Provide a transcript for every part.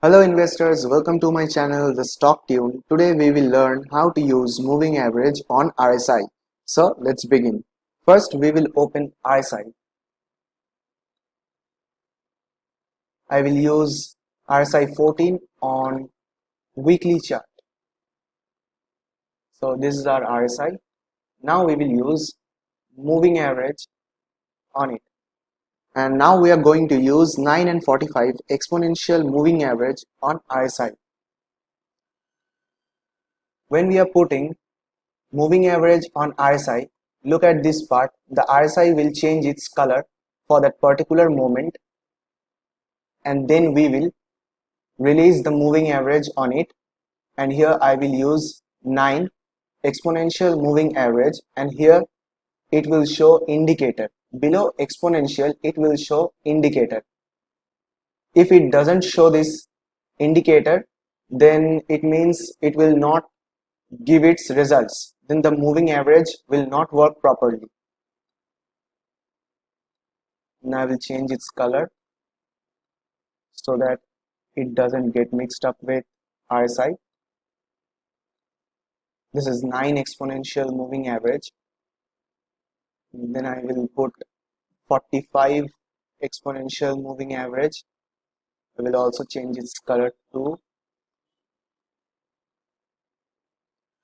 Hello investors, welcome to my channel The Stock Tune. Today we will learn how to use moving average on RSI. So let's begin. First we will open RSI. I will use RSI 14 on weekly chart. So this is our RSI. Now we will use moving average on it. And now we are going to use 9 and 45 exponential moving average on RSI. When we are putting moving average on RSI, look at this part. The RSI will change its color for that particular moment, and then we will release the moving average on it. And here I will use 9 exponential moving average, and here it will show indicator. Below exponential it will show indicator. If it doesn't show this indicator, then it means it will not give its results. Then the moving average will not work properly. Now I will change its color so that it doesn't get mixed up with RSI. This is 9 exponential moving average. Then I will put 45 exponential moving average. I will also change its color to.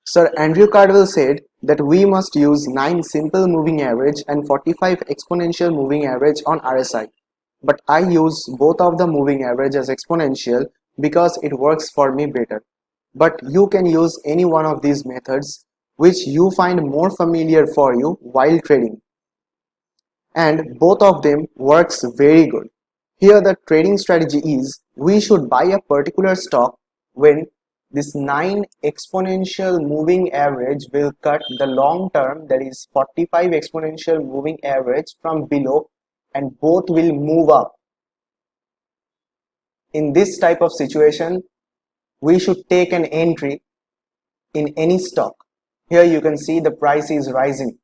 Sir Andrew Cardwell said that we must use 9 simple moving average and 45 exponential moving average on RSI. But I use both of the moving average as exponential because it works for me better. But you can use any one of these methods which you find more familiar for you while trading. And both of them works very good. Here the trading strategy is we should buy a particular stock when this 9 exponential moving average will cut the long term, that is 45 exponential moving average from below, and both will move up. In this type of situation, we should take an entry in any stock. Here you can see the price is rising.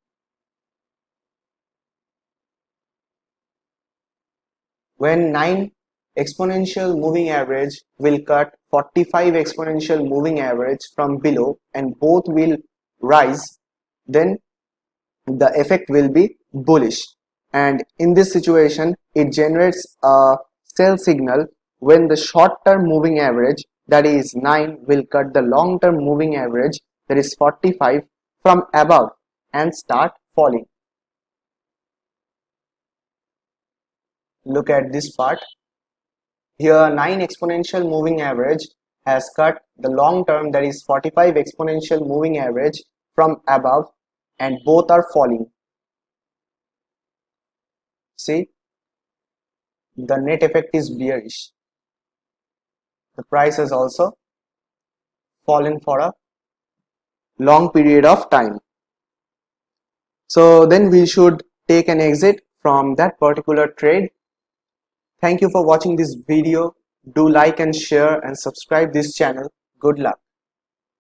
When 9 exponential moving average will cut 45 exponential moving average from below and both will rise, then the effect will be bullish. And in this situation, it generates a sell signal when the short-term moving average, that is 9, will cut the long-term moving average, that is 45, from above and start falling. Look at this part. Here 9 exponential moving average has cut the long term, that is 45 exponential moving average from above, and both are falling. See, the net effect is bearish. The price has also fallen for a long period of time. So then we should take an exit from that particular trade. Thank you for watching this video. Do like and share and subscribe this channel. Good luck.